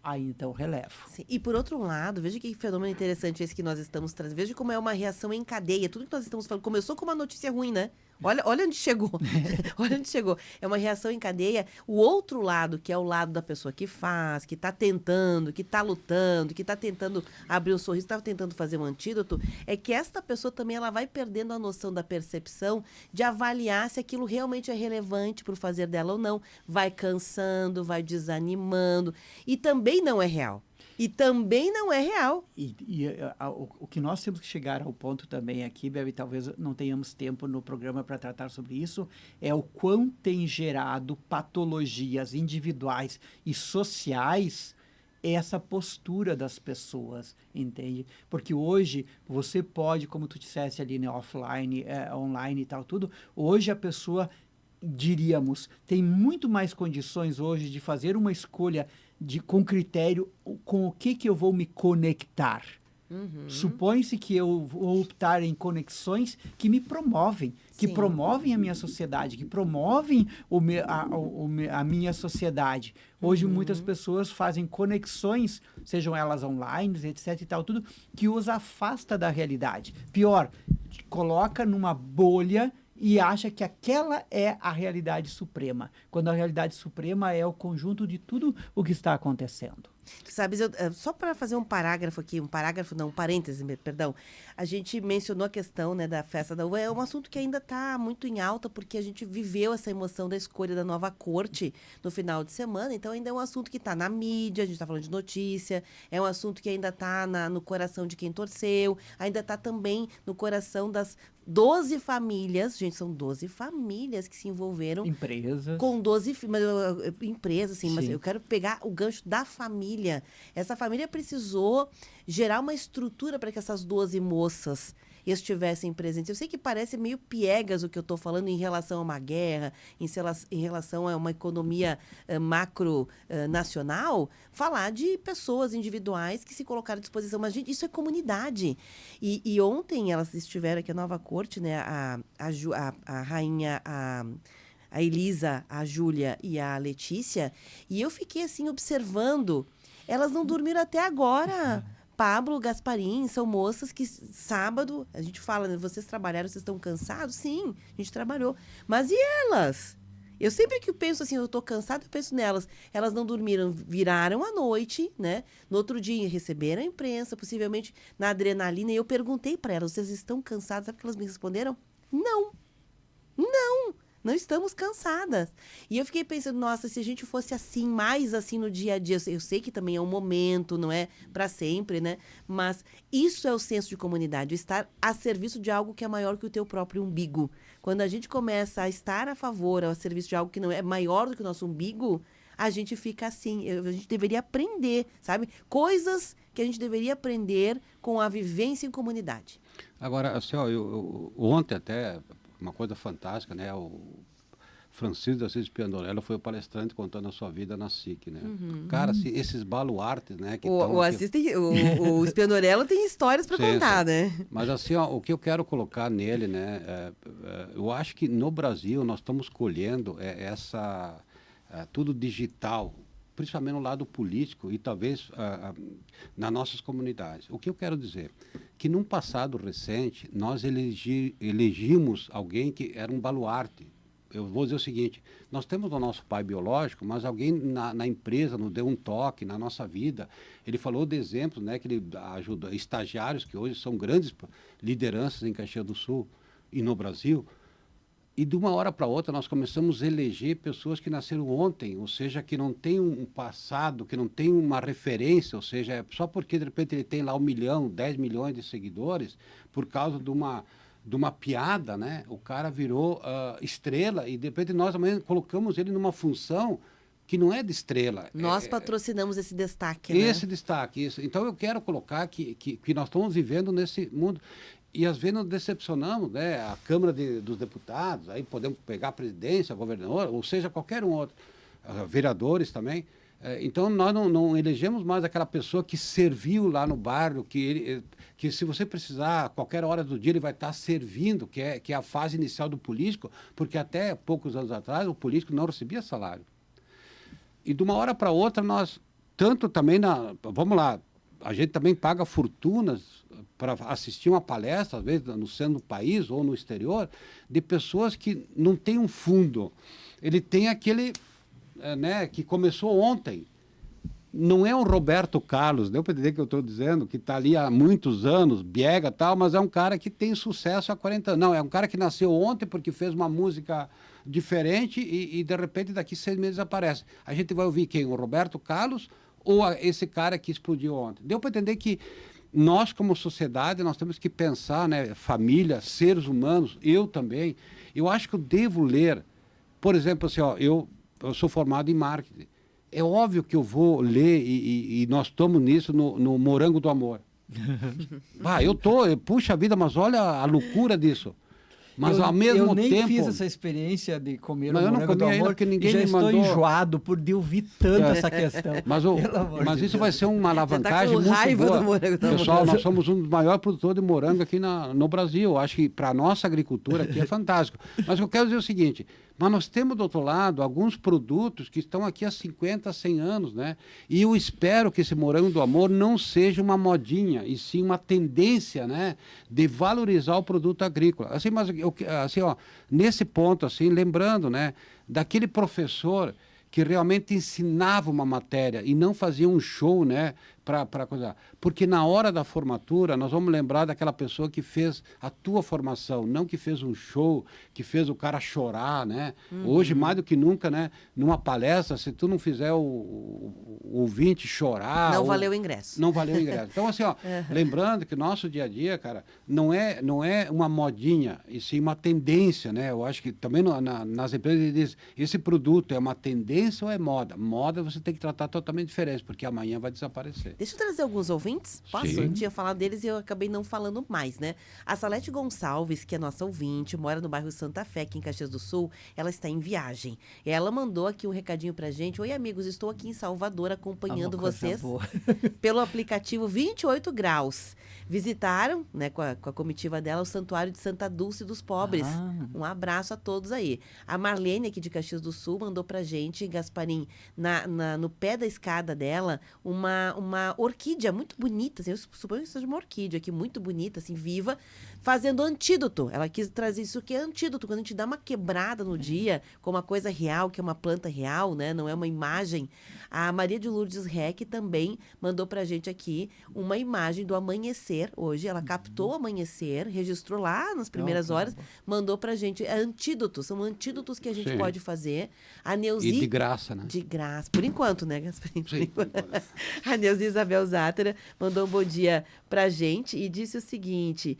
Aí, então, relevo. Sim. E, por outro lado, veja que fenômeno interessante esse que nós estamos trazendo. Veja como é uma reação em cadeia. Tudo que nós estamos falando começou com uma notícia ruim, né? Olha onde chegou. Olha onde chegou. É uma reação em cadeia. O outro lado, que é o lado da pessoa que faz, que está tentando, que está lutando, que está tentando abrir um sorriso, está tentando fazer um antídoto, é que esta pessoa também ela vai perdendo a noção da percepção de avaliar se aquilo realmente é relevante para o fazer dela ou não. Vai cansando, vai desanimando. E também não é real. E também não é real. O que nós temos que chegar ao ponto também aqui, Bel, e talvez não tenhamos tempo no programa para tratar sobre isso, é o quão tem gerado patologias individuais e sociais essa postura das pessoas, entende? Porque hoje você pode, como tu disseste ali, né, offline, online e tal, tudo, hoje a pessoa, diríamos, tem muito mais condições hoje de fazer uma escolha com critério com o que eu vou me conectar. Supõe-se que eu vou optar em conexões que me promovem, que promovem a minha sociedade, que promovem a minha sociedade. Hoje muitas pessoas fazem conexões, sejam elas online, etc e tal, tudo, que os afasta da realidade. Pior, coloca numa bolha e acha que aquela é a realidade suprema, quando a realidade suprema é o conjunto de tudo o que está acontecendo. Sabes, só para fazer um parêntese, perdão, a gente mencionou a questão, né, da festa da uva, é um assunto que ainda está muito em alta, porque a gente viveu essa emoção da escolha da nova corte no final de semana, então ainda é um assunto que está na mídia, a gente está falando de notícia, é um assunto que ainda está no coração de quem torceu, ainda está também no coração das 12 famílias, gente, são 12 famílias que se envolveram. Empresas. Com 12 empresas, sim, mas eu quero pegar o gancho da família. Essa família precisou gerar uma estrutura para que essas 12 moças estivessem presentes. Eu sei que parece meio piegas o que eu estou falando em relação a uma guerra, em relação a uma economia macro nacional, falar de pessoas individuais que se colocaram à disposição. Mas, gente, isso é comunidade. E ontem elas estiveram aqui, a nova corte, né? A rainha... A Elisa, a Júlia e a Letícia, e eu fiquei assim observando, elas não dormiram até agora Pablo, Gasparim, são moças que sábado, a gente fala, né, vocês trabalharam, vocês estão cansados? Sim, a gente trabalhou. Mas e elas? Eu sempre que penso assim, eu tô cansada, eu penso nelas. Elas não dormiram, viraram à noite, né? No outro dia receberam a imprensa, possivelmente na adrenalina. E eu perguntei para elas, vocês estão cansadas? Sabe o que elas me responderam? Não. Não estamos cansadas. E eu fiquei pensando, nossa, se a gente fosse assim, mais assim no dia a dia, eu sei que também é um momento, não é para sempre, né? Mas isso é o senso de comunidade, estar a serviço de algo que é maior que o teu próprio umbigo. Quando a gente começa a estar a favor, a serviço de algo que não é maior do que o nosso umbigo, a gente fica assim, a gente deveria aprender, sabe? Coisas que a gente deveria aprender com a vivência em comunidade. Agora, assim, ó, ontem até, uma coisa fantástica, né? O Francisco de Assis Piandorello foi o palestrante contando a sua vida na SIC, né? Cara, esses baluartes, né? Que o Piandorello tem histórias para contar, né? Mas assim, ó, o que eu quero colocar nele, né? Eu acho que no Brasil nós estamos colhendo tudo digital, principalmente no lado político e talvez nas nossas comunidades. O que eu quero dizer? Que num passado recente, nós elegimos alguém que era um baluarte. Eu vou dizer o seguinte, nós temos o nosso pai biológico, mas alguém na empresa nos deu um toque na nossa vida. Ele falou de exemplos, né, que ele ajuda estagiários que hoje são grandes lideranças em Caxias do Sul e no Brasil. E de uma hora para outra nós começamos a eleger pessoas que nasceram ontem, ou seja, que não tem um passado, que não tem uma referência, ou seja, só porque de repente ele tem lá 1 milhão, 10 milhões de seguidores, por causa de uma piada, né? O cara virou estrela e de repente nós amanhã colocamos ele numa função que não é de estrela. Nós patrocinamos esse destaque, esse destaque, isso. Então eu quero colocar que nós estamos vivendo nesse mundo. E às vezes nos decepcionamos, né? A Câmara dos Deputados, aí podemos pegar a presidência, a governador, ou seja, qualquer um outro, vereadores também. Então nós não elegemos mais aquela pessoa que serviu lá no bairro, que se você precisar, a qualquer hora do dia ele vai estar servindo, que é a fase inicial do político, porque até poucos anos atrás o político não recebia salário. E de uma hora para outra nós, tanto também vamos lá, a gente também paga fortunas para assistir uma palestra, às vezes no centro do país ou no exterior, de pessoas que não têm um fundo. Ele tem aquele, né, que começou ontem. Não é um Roberto Carlos, deu para entender o que eu estou dizendo, que está ali há muitos anos, biega e tal, mas é um cara que tem sucesso há 40 anos. Não, é um cara que nasceu ontem porque fez uma música diferente e de repente daqui 6 meses aparece. A gente vai ouvir quem? O Roberto Carlos ou esse cara que explodiu ontem? Deu para entender que nós, como sociedade, nós temos que pensar, né, família, seres humanos, eu também. Eu acho que eu devo ler, por exemplo, assim, ó, eu sou formado em marketing. É óbvio que eu vou ler e nós estamos nisso no Morango do Amor. Puxa vida, mas olha a loucura disso. Mas ao mesmo tempo... Eu nem fiz essa experiência de comer o Morango do Amor, porque ninguém já me estou mandou... enjoado por ouvir tanto essa questão. Mas isso vai ser uma alavancagem muito boa. Pessoal, nós somos um dos maiores produtores de morango aqui no Brasil. Acho que para a nossa agricultura aqui é fantástico. Mas eu quero dizer o seguinte, mas nós temos do outro lado alguns produtos que estão aqui há 50, 100 anos, né? E eu espero que esse Morango do Amor não seja uma modinha, e sim uma tendência, né, de valorizar o produto agrícola. Assim, mas assim, ó, nesse ponto, assim, lembrando, né, daquele professor que realmente ensinava uma matéria e não fazia um show, né, para coisa. Porque na hora da formatura, nós vamos lembrar daquela pessoa que fez a tua formação, não que fez um show, que fez o cara chorar, né? Hoje, mais do que nunca, né, numa palestra, se tu não fizer o ouvinte chorar... Não valeu o ingresso. Não valeu o ingresso. Então, assim, ó, lembrando que nosso dia a dia, cara, não é uma modinha, e sim uma tendência, né? Eu acho que também nas empresas ele diz, esse produto é uma tendência ou é moda? Moda você tem que tratar totalmente diferente, porque amanhã vai desaparecer. Deixa eu trazer alguns ouvintes. Posso? Sim. Eu tinha falado deles e eu acabei não falando mais, né? A Salete Gonçalves, que é nossa ouvinte, mora no bairro Santa Fé, aqui em Caxias do Sul. Ela está em viagem. Ela mandou aqui um recadinho pra gente. Oi, amigos, estou aqui em Salvador acompanhando vocês pelo aplicativo 28 Graus. Visitaram, né, com a comitiva dela, o Santuário de Santa Dulce dos Pobres. Um abraço a todos aí. A Marlene, aqui de Caxias do Sul, mandou pra gente, Gasparim, no pé da escada dela, uma uma orquídea muito bonita, assim, eu suponho que seja uma orquídea aqui, muito bonita, assim, viva, fazendo antídoto. Ela quis trazer isso que é antídoto, quando a gente dá uma quebrada no dia, com uma coisa real, que é uma planta real, né? Não é uma imagem. A Maria de Lourdes Reck também mandou pra gente aqui uma imagem do amanhecer hoje. Ela captou o amanhecer, registrou lá nas primeiras horas, mandou pra gente. É antídoto, são antídotos que a gente pode fazer. A Neuzi... E de graça, né? De graça, por enquanto, né, Gasparinho? Sim. A Neuzi Isabel Zátera mandou um bom dia pra gente e disse o seguinte: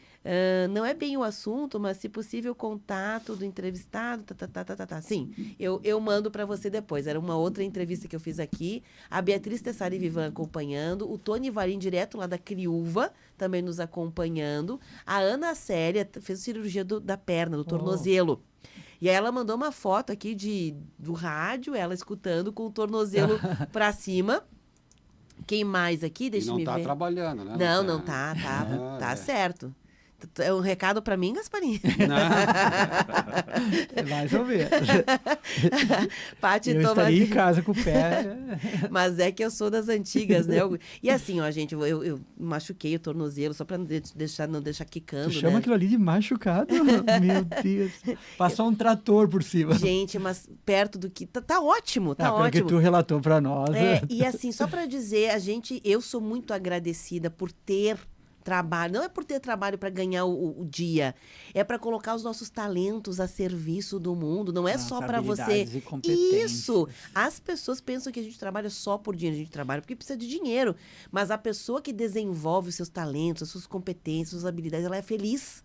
não é bem o assunto, mas se possível contato do entrevistado, Sim, eu mando para você depois. Era uma outra entrevista que eu fiz aqui. A Beatriz Tessari Vivan acompanhando, o Tony Varim, direto lá da Criúva, também nos acompanhando. A Ana Célia fez cirurgia da perna, do tornozelo. E aí ela mandou uma foto aqui do rádio, ela escutando com o tornozelo para cima. Quem mais aqui? Deixa eu ver. Não tá trabalhando, né? Não tá. Tá certo. É um recado para mim, Gasparinho? Mais ou menos. Pati eu estaria em casa com o pé. Mas é que eu sou das antigas, né? E assim, ó, gente, eu machuquei o tornozelo só para não deixar quicando, Tu chama né? aquilo ali de machucado? Meu Deus. Passou um trator por cima. Gente, mas perto do que... Tá ótimo, tá ótimo. Porque tu relatou para nós. E assim, só para dizer, eu sou muito agradecida por ter trabalho, não é por ter trabalho para ganhar o dia, é para colocar os nossos talentos a serviço do mundo, não é só para você. Isso! As pessoas pensam que a gente trabalha só por dinheiro, a gente trabalha porque precisa de dinheiro, mas a pessoa que desenvolve os seus talentos, as suas competências, as suas habilidades, ela é feliz.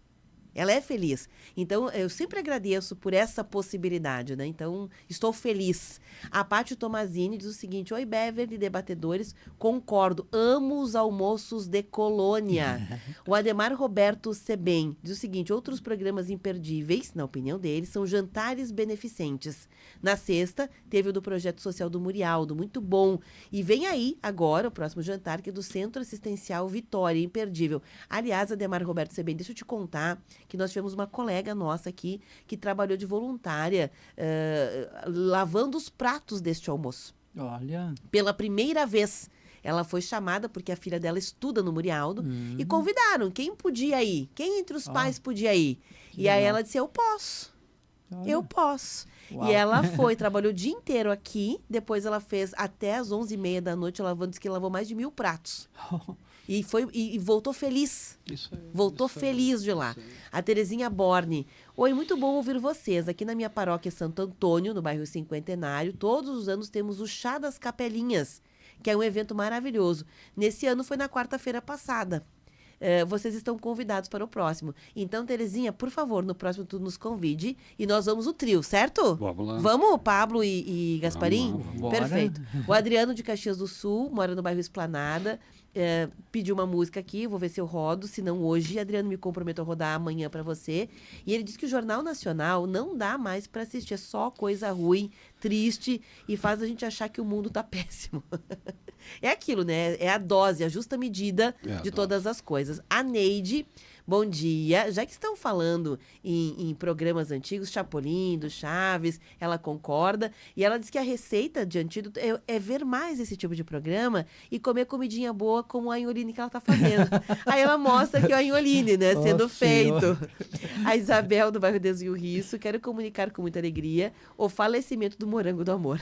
Ela é feliz. Então, eu sempre agradeço por essa possibilidade, né? Então, estou feliz. A Pátio Tomazini diz o seguinte: oi, Beverly, debatedores, concordo, amo os almoços de colônia. O Ademar Roberto Sebem diz o seguinte: outros programas imperdíveis, na opinião dele, são jantares beneficentes. Na sexta, teve o do Projeto Social do Murialdo, muito bom. E vem aí, agora, o próximo jantar, que é do Centro Assistencial Vitória, imperdível. Aliás, Ademar Roberto Sebem, deixa eu te contar que nós tivemos uma colega nossa aqui que trabalhou de voluntária lavando os pratos deste almoço. Olha. Pela primeira vez. Ela foi chamada porque a filha dela estuda no Murialdo e convidaram. Quem podia ir? Quem entre os pais podia ir? E aí ela disse, eu posso. Olha. Eu posso. Uau. E ela foi, trabalhou o dia inteiro aqui. Depois ela fez até as 11h30 da noite, lavando, disse que lavou mais de 1000 pratos. E voltou feliz. Voltou feliz de lá. A Terezinha Borne. Oi, muito bom ouvir vocês. Aqui na minha paróquia Santo Antônio, no bairro Cinquentenário, todos os anos temos o Chá das Capelinhas, que é um evento maravilhoso. Nesse ano foi na quarta-feira passada. Vocês estão convidados para o próximo. Então, Terezinha, por favor, no próximo tu nos convide e nós vamos o trio, certo? Vamos lá. Vamos, Pablo e Gasparim? Vamos. Perfeito. O Adriano de Caxias do Sul, mora no bairro Esplanada, pediu uma música aqui, vou ver se eu rodo, se não hoje, Adriano, me comprometo a rodar amanhã para você. E ele disse que o Jornal Nacional não dá mais para assistir, é só coisa ruim, triste e faz a gente achar que o mundo tá péssimo. É aquilo, né? É a dose, a justa medida de todas as coisas. A Neide, bom dia. Já que estão falando em programas antigos, Chapolin, do Chaves, ela concorda. E ela diz que a receita de antídoto é ver mais esse tipo de programa e comer comidinha boa como a Anholine que ela está fazendo. Aí ela mostra que é a Anholine, né? Sendo feito. A Isabel, do bairro Desvio Risso, quero comunicar com muita alegria o falecimento do morango do amor.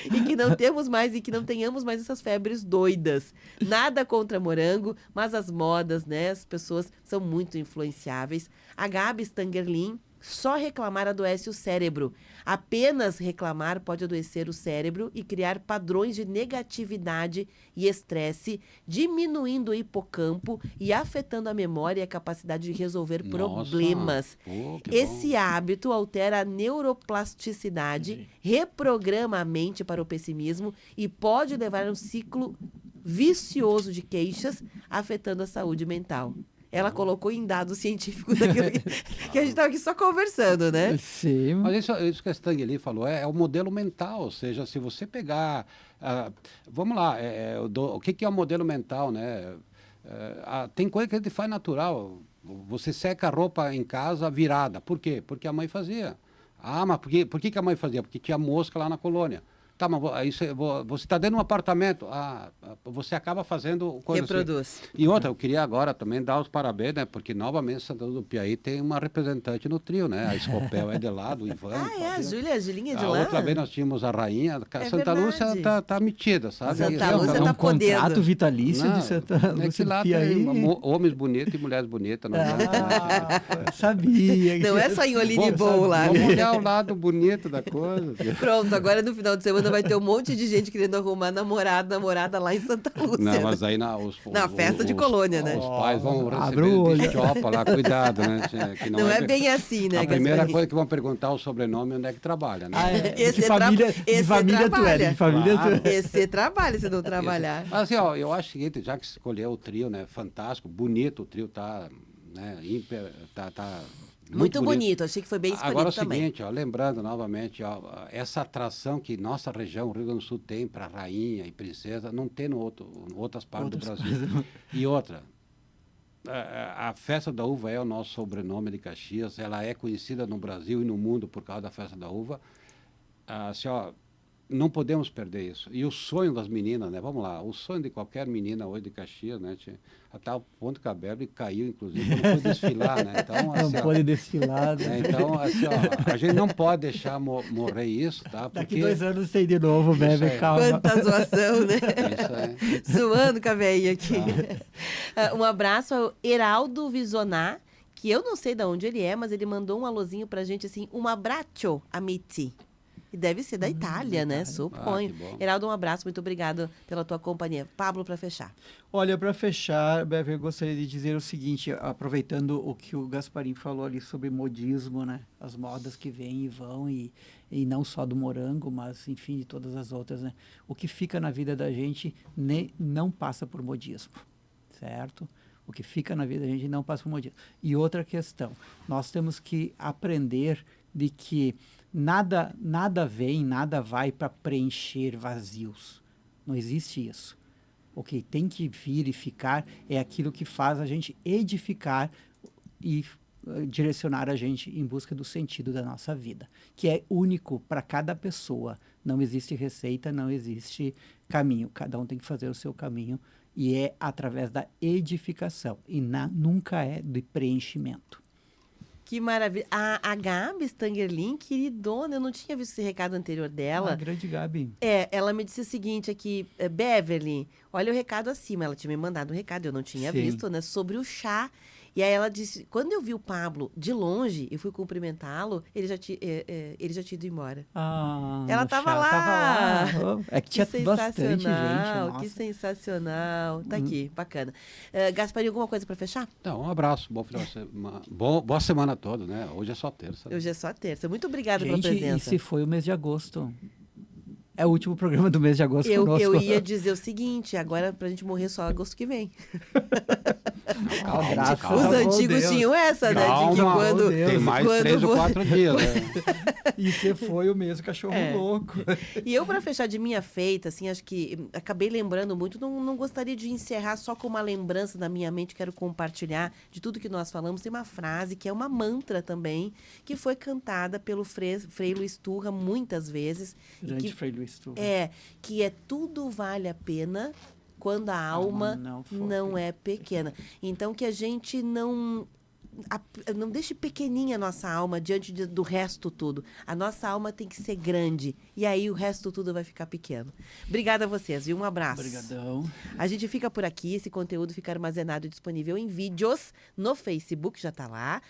E que não tenhamos mais essas febres doidas. Nada contra morango, mas as modas, né? As pessoas são muito influenciáveis. A Gabi Stangerlin, só reclamar adoece o cérebro. Apenas reclamar pode adoecer o cérebro e criar padrões de negatividade e estresse, diminuindo o hipocampo e afetando a memória e a capacidade de resolver problemas. Esse hábito altera a neuroplasticidade, reprograma a mente para o pessimismo e pode levar a um ciclo vicioso de queixas, afetando a saúde mental. Ela colocou em dados científicos daquilo que a gente estava aqui só conversando, né? Sim. Mas isso que a Stang ali falou é o modelo mental, ou seja, se você pegar... vamos lá, o que é o modelo mental, né? Tem coisa que a gente faz natural. Você seca a roupa em casa virada. Por quê? Porque a mãe fazia. Mas por que a mãe fazia? Porque tinha mosca lá na colônia. Tá, mas você está dentro de um apartamento, você acaba fazendo coisas Reproduz. assim. E outra, eu queria agora também dar os parabéns, né? Porque novamente Santana do Piauí tem uma representante no trio, né? A Escopel é de lá, do Ivan. A Julinha de A lá? outra vez nós tínhamos a rainha. Santa verdade. Lúcia tá metida, sabe? Santa Lúcia É um tá podendo. contrato vitalício de Santa Lúcia que lá do Piauí. tem homens bonitos e mulheres bonitas. Não Sabia. Não é só em Oline Bom lá, Vamos né? olhar o lado bonito da coisa. Pronto, agora no final de semana vai ter um monte de gente querendo arrumar namorada lá em Santa Lúcia. Não, mas aí na festa de colônia, né? Os pais vão Abre o receber olho. de chopa lá, cuidado, né? Que Não é bem assim, né, A primeira Gasparini? coisa que vão perguntar é o sobrenome, onde é que trabalha, né? Esse de família, esse de família tu é, trabalha. de família tu é. Esse trabalha se não trabalhar. Mas assim, ó, eu acho o seguinte, já que escolheu o trio, né? Fantástico, bonito, o trio tá, né? Tá Muito bonito, achei que foi bem escolhido Agora é o também. seguinte, ó, lembrando novamente, ó, essa atração que nossa região, o Rio Grande do Sul, tem para rainha e princesa, não tem outras partes do Brasil. E outra, a Festa da Uva é o nosso sobrenome de Caxias, ela é conhecida no Brasil e no mundo por causa da Festa da Uva. Assim, ó, não podemos perder isso. E o sonho das meninas, né? Vamos lá, o sonho de qualquer menina hoje de Caxias, né? Até o ponto que a Bebe caiu, inclusive, não pôde desfilar, né? Então, assim, Não pode desfilar. né? Então, assim, ó, a gente não pode deixar morrer isso, tá? Daqui 2 anos tem de novo, Isso Bebe, aí. calma. Quanta zoação, né? Isso aí. Zoando com a velhinha aqui. Um abraço ao Heraldo Visonar, que eu não sei de onde ele é, mas ele mandou um alôzinho pra gente assim, um abraço, amici. E deve ser da Itália, né? Suponho. que bom. Heraldo, um abraço, muito obrigado pela tua companhia. Pablo, para fechar. Olha, para fechar, Bebe, eu gostaria de dizer o seguinte, aproveitando o que o Gasparim falou ali sobre modismo, né? As modas que vêm e vão, e não só do morango, mas, enfim, de todas as outras, né? O que fica na vida da gente não passa por modismo, certo? O que fica na vida da gente não passa por modismo. E outra questão, nós temos que aprender de que nada vem, nada vai para preencher vazios. Não existe isso. O que tem que vir e ficar é aquilo que faz a gente edificar e direcionar a gente em busca do sentido da nossa vida, que é único para cada pessoa. Não existe receita, não existe caminho. Cada um tem que fazer o seu caminho e é através da edificação e nunca é de preenchimento. Que maravilha. A Gabi Stangerlin, queridona, eu não tinha visto esse recado anterior dela. Grande Gabi. Ela me disse o seguinte aqui, Beverly, olha o recado acima. Ela tinha me mandado um recado, eu não tinha visto, né? Sobre o chá. E aí ela disse, quando eu vi o Pablo de longe e fui cumprimentá-lo, ele já tinha ido embora. Ela estava lá. É que tinha bastante gente. Nossa. Que sensacional. Tá aqui, bacana. Gasparinho, alguma coisa para fechar? Então, um abraço, bom final de semana. Boa semana toda, né? Hoje é só terça. Né? Hoje é só terça. Muito obrigada Gente, pela presença. E se foi o mês de agosto? É o último programa do mês de agosto conosco. Eu ia dizer o seguinte, agora pra gente morrer só agosto que vem. Calma, Os antigos tinham essa, né? De que quando... Tem mais 3 ou 4 dias, né? E você foi o mesmo cachorro louco. E eu, para fechar de minha feita, assim, acho que acabei lembrando muito, não gostaria de encerrar só com uma lembrança na minha mente, quero compartilhar de tudo que nós falamos. Tem uma frase que é uma mantra também, que foi cantada pelo Frei Luiz Turra muitas vezes. Grande Frei Luiz Turra. Que é tudo vale a pena quando a alma não é pequena. Então, que a gente não deixe pequenininha a nossa alma diante do resto tudo. A nossa alma tem que ser grande. E aí o resto tudo vai ficar pequeno. Obrigada a vocês, viu? Um abraço. Obrigadão. A gente fica por aqui. Esse conteúdo fica armazenado e disponível em vídeos no Facebook, já está lá.